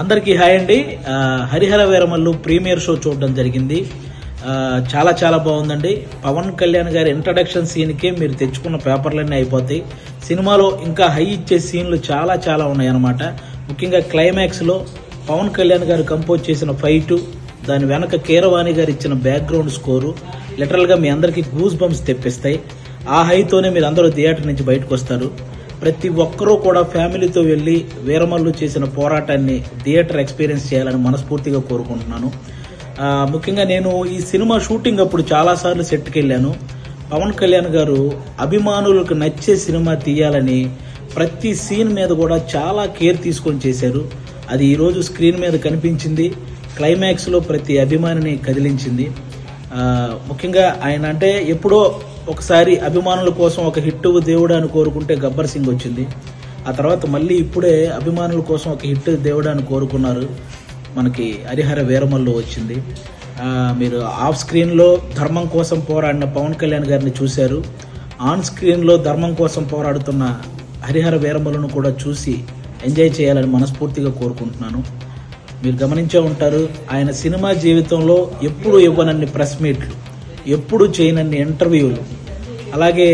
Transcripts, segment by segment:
అందరికీ హాయ్ అండి. Harihara Veeramallu premiere show చూడడం జరిగింది. చాలా చాలా బాగుందండి. పవన్ కళ్యాణ్ గారి ఇంట్రడక్షన్ సీన్కే మీరు తెచ్చుకున్న పేపర్లన్నీ అయిపోతాయి. సినిమాలో ఇంకా హై ఇచ్చే సీన్లు చాలా చాలా ఉన్నాయన్నమాట. ముఖ్యంగా క్లైమాక్స్లో పవన్ కళ్యాణ్ గారు కంపోజ్ చేసిన ఫైటు, దాని వెనక కీరవాణి గారు ఇచ్చిన బ్యాక్గ్రౌండ్ స్కోరు లిటరల్గా మీ అందరికీ గూస్ బంప్స్ తెప్పిస్తాయి. ఆ హైతోనే మీరు అందరూ థియేటర్ నుంచి బయటకు వస్తారు. ప్రతి ఒక్కరూ కూడా ఫ్యామిలీతో వెళ్ళి వీరమల్లు చేసిన పోరాటాన్ని థియేటర్ ఎక్స్పీరియన్స్ చేయాలని మనస్ఫూర్తిగా కోరుకుంటున్నాను. ముఖ్యంగా నేను ఈ సినిమా షూటింగ్ అప్పుడు చాలాసార్లు సెట్కి వెళ్ళాను. పవన్ కళ్యాణ్ గారు అభిమానులకు నచ్చే సినిమా తీయాలని ప్రతి సీన్ మీద కూడా చాలా కేర్ తీసుకొని చేశారు. అది ఈరోజు స్క్రీన్ మీద కనిపించింది. క్లైమాక్స్లో ప్రతి అభిమానిని కదిలించింది. ముఖ్యంగా ఆయన అంటే ఎప్పుడో ఒకసారి అభిమానుల కోసం ఒక హిట్ దేవుడు అని కోరుకుంటే గబ్బర్ సింగ్ వచ్చింది. ఆ తర్వాత మళ్ళీ ఇప్పుడే అభిమానుల కోసం ఒక హిట్ దేవుడు అని కోరుకున్నారు. మనకి హరిహర వీరమల్లు వచ్చింది. మీరు ఆఫ్ స్క్రీన్లో ధర్మం కోసం పోరాడిన పవన్ కళ్యాణ్ గారిని చూశారు. ఆన్ స్క్రీన్లో ధర్మం కోసం పోరాడుతున్న హరిహర వీరమల్లును కూడా చూసి ఎంజాయ్ చేయాలని మనస్ఫూర్తిగా కోరుకుంటున్నాను. మీరు గమనించే ఉంటారు, ఆయన సినిమా జీవితంలో ఎప్పుడు ఇవ్వనన్ని ప్రెస్ మీట్లు, ఎప్పుడు చేయనన్ని ఇంటర్వ్యూలు, అలాగే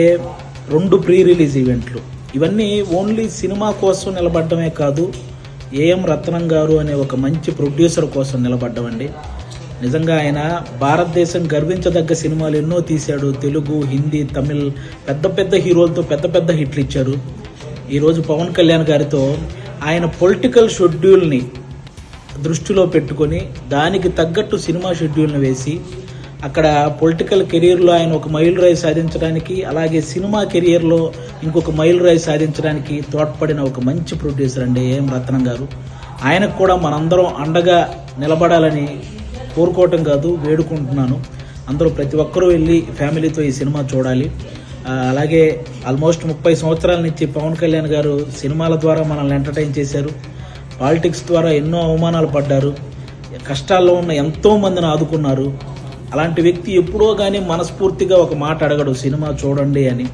2 ప్రీ రిలీజ్ ఈవెంట్లు, ఇవన్నీ ఓన్లీ సినిమా కోసం నిలబడ్డమే కాదు, ఏఎం రత్నం గారు అనే ఒక మంచి ప్రొడ్యూసర్ కోసం నిలబడ్డమండి. నిజంగా ఆయన భారతదేశం గర్వించదగ్గ సినిమాలు ఎన్నో తీశాడు. తెలుగు, హిందీ, తమిళ్ పెద్ద పెద్ద హీరోలతో పెద్ద పెద్ద హిట్లు ఇచ్చారు. ఈరోజు పవన్ కళ్యాణ్ గారితో ఆయన పొలిటికల్ షెడ్యూల్ని దృష్టిలో పెట్టుకొని దానికి తగ్గట్టు సినిమా షెడ్యూల్ని వేసి అక్కడ పొలిటికల్ కెరీర్లో ఆయన ఒక మైలురాయి సాధించడానికి, అలాగే సినిమా కెరియర్లో ఇంకొక మైలురాయి సాధించడానికి తోడ్పడిన ఒక మంచి ప్రొడ్యూసర్ అండి ఏఎం రత్నం గారు. ఆయనకు కూడా మనందరం అండగా నిలబడాలని కోరుకోవటం కాదు, వేడుకుంటున్నాను. అందరూ ప్రతి ఒక్కరూ వెళ్ళి ఫ్యామిలీతో ఈ సినిమా చూడాలి. అలాగే ఆల్మోస్ట్ 30 సంవత్సరాల నుంచి పవన్ కళ్యాణ్ గారు సినిమాల ద్వారా మనల్ని ఎంటర్టైన్ చేశారు. పాలిటిక్స్ ద్వారా ఎన్నో అవమానాలు పడ్డారు. కష్టాల్లో ఉన్న ఎంతో మందిని ఆదుకున్నారు. అలాంటి వ్యక్తి ఎప్పుడో కానీ మనస్ఫూర్తిగా ఒక మాట అడగడు, సినిమా చూడండి అని.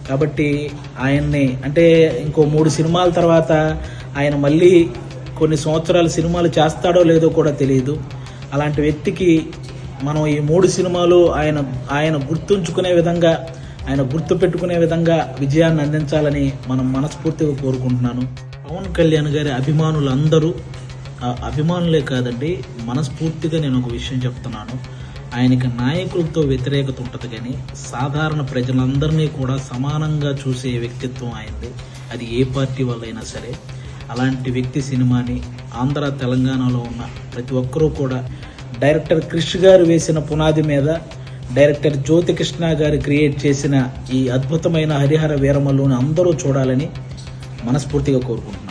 కాబట్టి ఆయన్ని అంటే ఇంకో 3 సినిమాల తర్వాత ఆయన మళ్ళీ కొన్ని సంవత్సరాలు సినిమాలు చేస్తాడో లేదో కూడా తెలియదు. అలాంటి వ్యక్తికి మనం ఈ 3 సినిమాలు ఆయన గుర్తుంచుకునే విధంగా, ఆయన గుర్తు పెట్టుకునే విధంగా విజయాన్ని అందించాలని మనం మనస్ఫూర్తిగా కోరుకుంటున్నాను. పవన్ కళ్యాణ్ గారి అభిమానులందరూ, అభిమానులే కాదండి, మనస్ఫూర్తిగా నేను ఒక విషయం చెప్తున్నాను. ఆయనకి నాయకులతో వ్యతిరేకత ఉంటుంది, కానీ సాధారణ ప్రజలందరినీ కూడా సమానంగా చూసే వ్యక్తిత్వం ఆయనది. అది ఏ పార్టీ వాళ్ళైనా సరే. అలాంటి వ్యక్తి సినిమాని ఆంధ్ర, తెలంగాణలో ఉన్న ప్రతి ఒక్కరూ కూడా డైరెక్టర్ క్రిష్ గారు వేసిన పునాది మీద డైరెక్టర్ జ్యోతికృష్ణ గారు క్రియేట్ చేసిన ఈ అద్భుతమైన హరిహర వీరమల్లుని అందరూ చూడాలని మనస్ఫూర్తిగా కోరుకుంటున్నాను.